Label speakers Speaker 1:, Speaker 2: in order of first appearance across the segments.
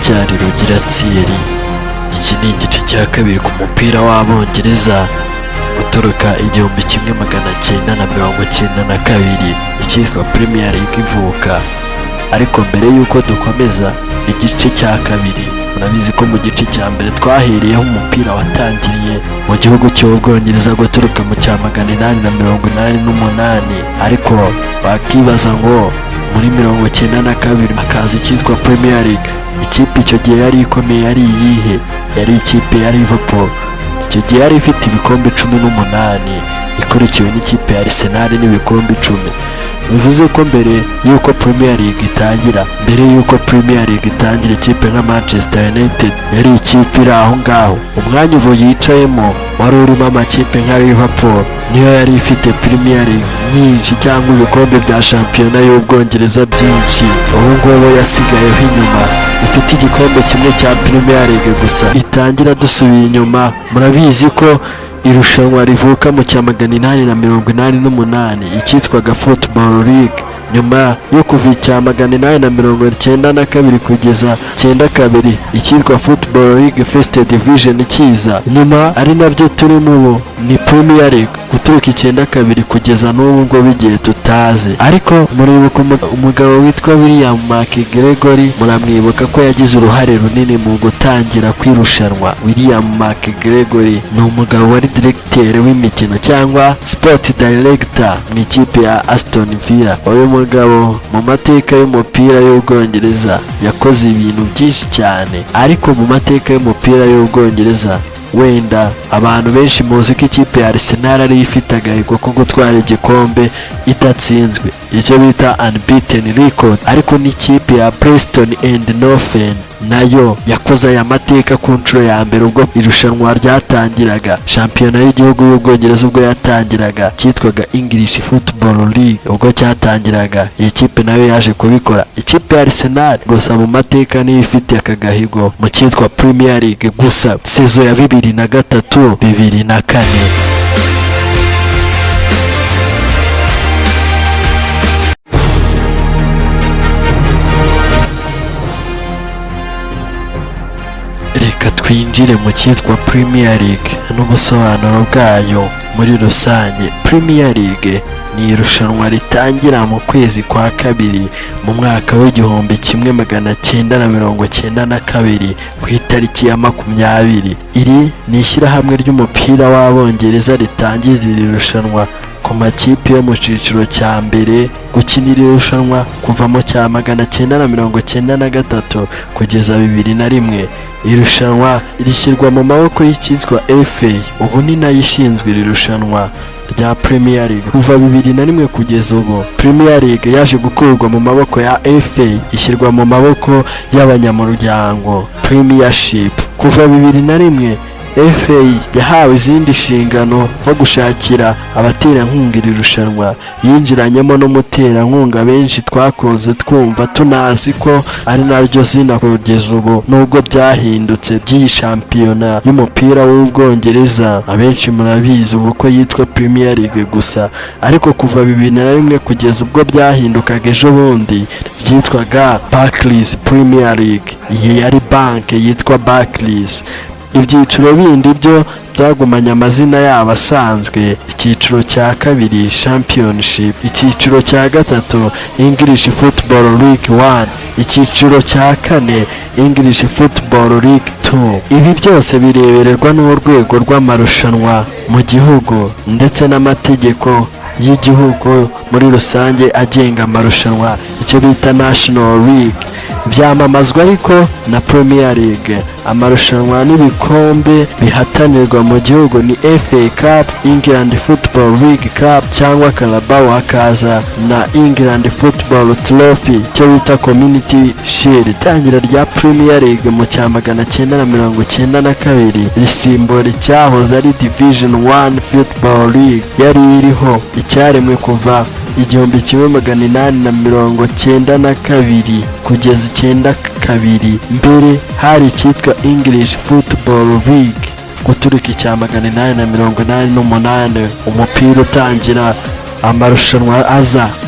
Speaker 1: haracyari rugira Thierry. Iki ni igice cya kabiri ku mupira w'Abongereza guturuka 1992 icyitwa Premier League ivuka. Ariko mbere y'uko dukomeza igice cya kabiri, murabizi ko mu gice cya mbere twahereyeho umupira watangiriye mu gihugu cy'Ubwongereza guturuka mu cya 888, ariko bakibaza ngo muri 92 hakaza icyitwa Premier League. Ikipe icyo gihe yari ikomeye yari iyihe? Yari ikipe ya Liverpool. Icyo gihe yari ifite ibikombe 18 ikurikiwe n'ikipe ya Arsenal n'ibikombe 10. Bivuze ko mbere y'uko Premier League itangira, ikipe nka Manchester United yari ikipe iri aho ngaho. Umwanya ubu yicayemo wari urimo amakipe nka Liverpool, niyo yari ifite Premier League nyinshi cyangwa ibikombe bya shampiyona y'Ubwongereza byinshi. Ubu ngubu yasigayeho inyuma, ifite igikombe kimwe cya Premier League gusa. Itangira dusubiye inyuma, murabizi ko irushanwa rivuka mu cya 888 icyitwaga Football League, nyuma yo kuva icya 892 kugeza 92 icyitwa Football League First Division kiza, nyuma ari nabyo turimo ubu ni Premier League guturuka 92 kugeza n'ubu ngo bigiye tutazi. Ariko muribuka umugabo witwa William McGregory, muramwibuka ko yagize uruhare runini mu gutangira kwirushanwa. William McGregory ni umugabo wari directeur w'imikino cyangwa sport director mu ikipe ya Aston Villa. Uyu mugabo mu mateka y'umupira y'Ubwongereza yakoze ibintu byinshi cyane, ariko mu mateka y'umupira y'Ubwongereza wenda abantu benshi muzi ko ikipe ya Arsenal ari ifite agahigo ko gutwara igikombe itatsinzwe, icyo bita unbeaten record. Ariko n'ikipe ya Preston and Northern nayo yakoze aya mateka ku nshuro ya mbere ubwo irushanwa ryatangiraga. Shampiyona y'igihugu y'Ubwongereza ubwo yatangiraga cyitwaga English Football League, ubwo cyatangiraga iyi kipe nayo yaje kubikora. Ikipe ya Arsenal gusa mu mateka niyo ifite akagahigo mu cyitwa Premier League gusa sezo ya 2003-2004. Reka twinjire mu cyitwa Premier League n'ubusobanuro bwayo muri rusange. Premier League ni irushanwa ritangira mu kwezi kwa kabiri mu mwaka w'1992 ku itariki ya 20. Iri ni ishyirahamwe ry'umupira w'Abongereza ritangiza iri rushanwa ku makipe yo mu cyiciro cya mbere gukinira irushanwa kuva mu cya 1993 kugeza 2001. Irushanwa rishyirwa mu maboko y'icyitwa FA, ubu ni nayo ishinzwe iri rushanwa rya Premier League kuva 2001 kugeza ubu. Premier League yaje gukurwa mu maboko ya FA ishyirwa mu maboko y'abanyamuryango Premiership. Kuva 2001 FA yahawe izindi nshingano nko gushakira abaterankunga iri rushanwa, yinjiranyemo n'umuterankunga benshi twakoze twumva tunazi ko ari naryo zina kugeza ubu, nubwo byahindutse by'iyi shampiyona y'umupira w'Ubwongereza. Abenshi murabizi ubu ko yitwa Premier League gusa, ariko kuva 2001 kugeza ubwo byahindukaga ejo bundi ryitwaga Barclays Premier League. Iyi yari banke yitwa Barclays. Ibyiciro bindi byo byagumanye amazina yabo asanzwe. Icyiciro cya kabiri Championship, icyiciro cya gatatu English Football League 1, icyiciro cya kane English Football League 2. Ibi byose birebererwa n'urwego rw'amarushanwa mu gihugu ndetse n'amategeko y'igihugu muri rusange agenga amarushanwa, icyo bita National League. Byamamazwa ariko na Premier League. Amarushanwa n'ibikombe bihatanirwa mu gihugu ni FA Cup, England Football League Cup cyangwa Carabao, hakaza na England Football Trophy cyo bita Community Shield. Itangira rya Premier League mu cya 1992 risimbura icyahoze ari Division 1 Football League yari iriho icyaremwe kuva 1892 kugeza 92. Mbere hari icyitwa English Football League guturuka icya 888 umupira utangira amarushanwa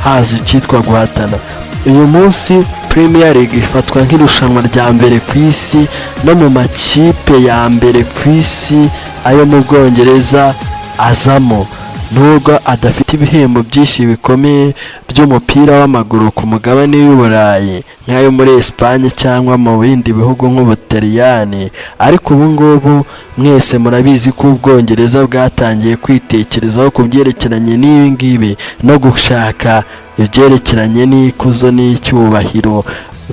Speaker 1: haza icyitwa guhatana. Uyu munsi Premier League ifatwa nk'irushanwa rya mbere ku isi no mu makipe ya mbere ku isi ayo mu Bwongereza azamo, nubwo adafite ibihembo byinshi bikomeye by'umupira w'amaguru ku mugabane w'Uburayi nk'ayo muri Espagne cyangwa mu bindi bihugu nk'Ubutaliyani, ariko ubu ngubu mwese murabizi ko Ubwongereza bwatangiye kwitekerezaho ku byerekeranye n'ibi ngibi no gushaka ibyerekeranye n'ikuzo n'icyubahiro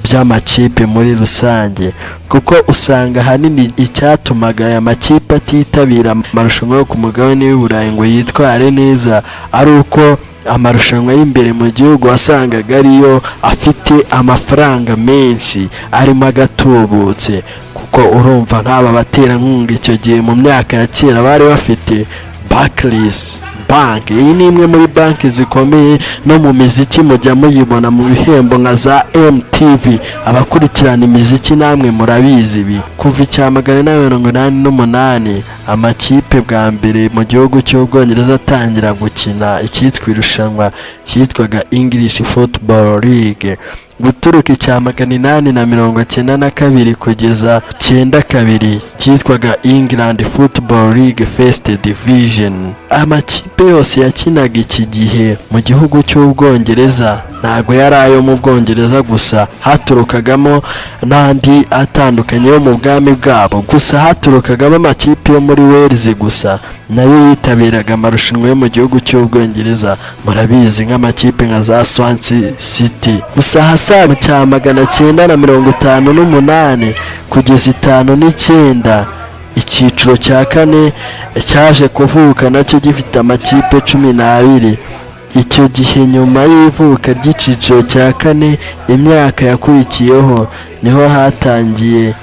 Speaker 1: by'amakipe muri rusange, kuko usanga ahanini icyatumaga aya makipe atitabira amarushanwa yo ku mugabane w'Uburayi ngo yitware neza ari uko amarushanwa y'imbere mu gihugu wasangaga ariyo afite amafaranga menshi arimo agatubutse, kuko urumva nk'aba baterankunga icyo gihe mu myaka ya kera bari bafite Barclays banki. Iyi ni imwe muri banki zikomeye no mu miziki mujya muyibona mu bihembo nka za MTV. Abakurikirana imiziki namwe murabizi ibi. Kuva 1988 amakipe bwa mbere mu gihugu cy'Ubwongereza atangira gukina icyitwa irushanwa cyitwaga English Football League, guturuka 1892 kugeza 92 cyitwaga England Football League First Division. Amakipe yose yakinaga iki gihe mu gihugu cy'Ubwongereza ntago yari ayo mu Bwongereza gusa, haturukagamo n'andi atandukanye yo mu bwami bwabo, gusa haturukagamo amakipe yo muri Wales gusa nayo yitabiraga amarushanwa yo mu gihugu cy'Ubwongereza, murabizi nk'amakipe nka za Swansea City. Gusa hasaga 1958 kugeza 59 icyiciro cya kane cyaje kuvuka nacyo gifite amakipe 12. Icyo gihe nyuma y'ivuka ry'icyiciro cya kane imyaka yakurikiyeho niho hatangiye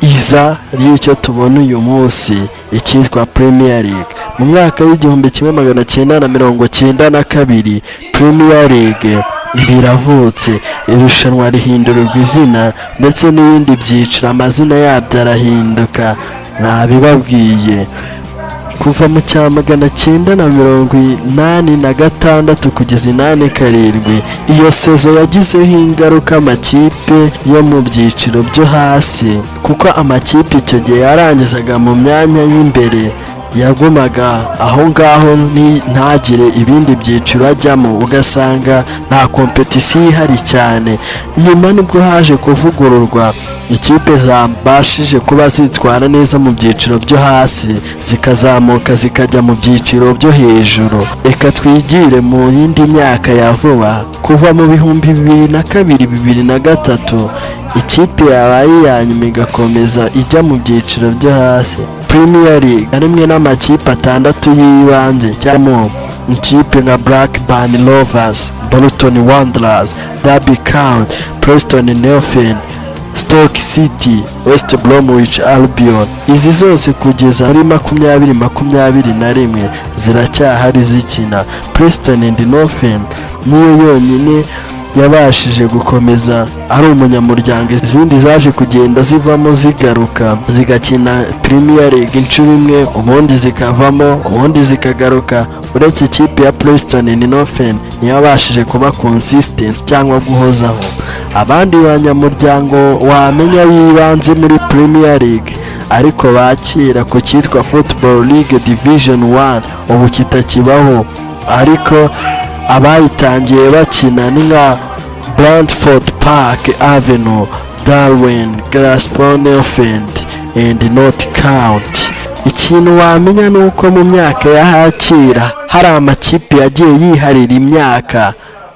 Speaker 1: iza ry'icyo tubona uyu munsi icyitwa Premier League. Mu mwaka w'1992 Premier League biravutse, irushanwa rihindurirwa izina ndetse n'ibindi byiciro amazina yabyo arahinduka, nabibabwiye. Kuva mu 1986 kugeza 87 iyo sezo yagizeho ingaruka amakipe yo mu byiciro byo hasi, kuko amakipe icyo gihe yarangizaga mu myanya y'imbere yagumaga aho ngaho ntagire ibindi byiciro ajyamo, ugasanga nta kompetisiyo ihari cyane. Nyuma nibwo haje kuvugururwa ikipe zabashije kuba zitwara neza mu byiciro byo hasi zikazamuka zikajya mu byiciro byo hejuru. Reka twigire mu yindi myaka ya vuba. Kuva mu 2002-2003 ikipe yabaye iya nyuma igakomeza ijya mu byiciro byo hasi. Premier League arimwe n'amakipe 6 y'ibanze cyangwa ikipe nka Blackburn Rovers, Bolton Wanderers, Derby County, Preston North End, Stoke City, West Bromwich Albion. Izi zose kugeza muri 2021 ziracyahari zikina. Preston and North End niyo yonyine yabashije gukomeza ari umunyamuryango, izindi zaje kugenda zivamo zigaruka zigakina Premier League inshuro imwe ubundi zikavamo ubundi zikagaruka. Uretse ikipe ya Preston and North End niyo yabashije kuba consistent cyangwa guhozaho. Abandi banyamuryango wamenya bibanze muri Premier League ariko bakira ku cyitwa Football League Division 1 ubu kitakibaho, ariko abayitangiye bakina ni nka Brantford Park Avenue, Darwen, Glasgow-North-End and North County. Ikintu wamenya nuko mu myaka yahakira hari amakipe yagiye yiharira imyaka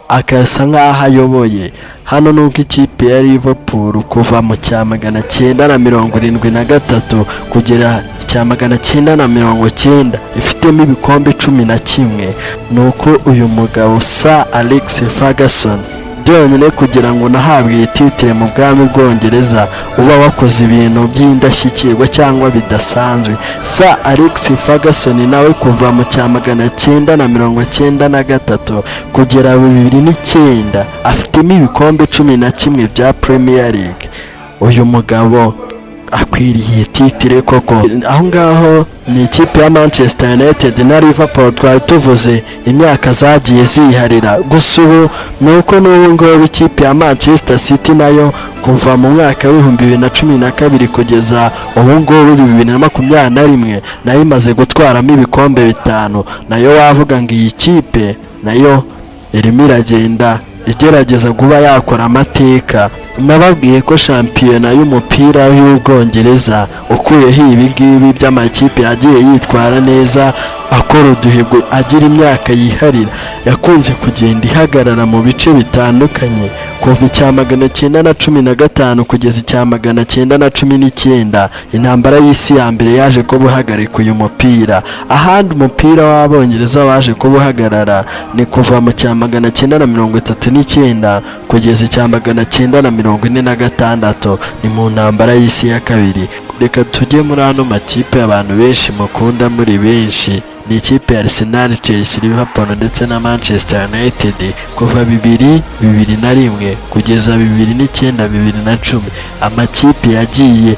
Speaker 1: akasa nk'aho ayoboye. Hano nuko ikipe ya Liverpool kuva mu 1973 kugera 1990 ifitemo ibikombe 11. Nuko uyu mugabo Sir Alex Ferguson byonyine kugira ngo nahabwe titire mu bwami bw'Ubwongereza uba wakoze ibintu by'indashyikirwa cyangwa bidasanzwe. Sir Alex Ferguson nawe kuva mu 1993 kugera 2009 afitemo ibikombe 11 bya Premier League. Uyu mugabo akwiriye titire koko. Aho ngaho ni ikipe ya Manchester United na Liverpool twari tuvuze imyaka zagiye ziharira, gusa ubu nuko n'ubu ngubu ikipe ya Manchester City nayo kuva mu mwaka w'ibihumbi 2012 kugeza ubu ngubu 2021 nayo imaze gutwaramo ibikombe 5, nayo wavuga ngo iyi kipe nayo irimo iragenda igerageza kuba yakora amateka. Nababwiye ko shampiyona y'umupira w'Ubwongereza ukuyeho ibi ngibi by'amakipe yagiye yitwara neza akora uduhigo agira imyaka yiharira, yakunze kugenda ihagarara mu bice bitandukanye kuva icya 1915 kugeza icya 1919. Intambara y'isi ya mbere yaje kubuhagarika uyu mupira. Ahandi umupira w'Abongereza waje kubuhagarara ni kuva mu cya 1939 kugeza icya 1946, ni mu ntambara y'isi ya kabiri. Reka tujye muri ano makipe abantu benshi mukunda muri benshi, ni ikipe ya Arsenal, Chelsea, Liverpool ndetse na Manchester United kuva 2001 kugeza 2009 2010. Amakipe yagiye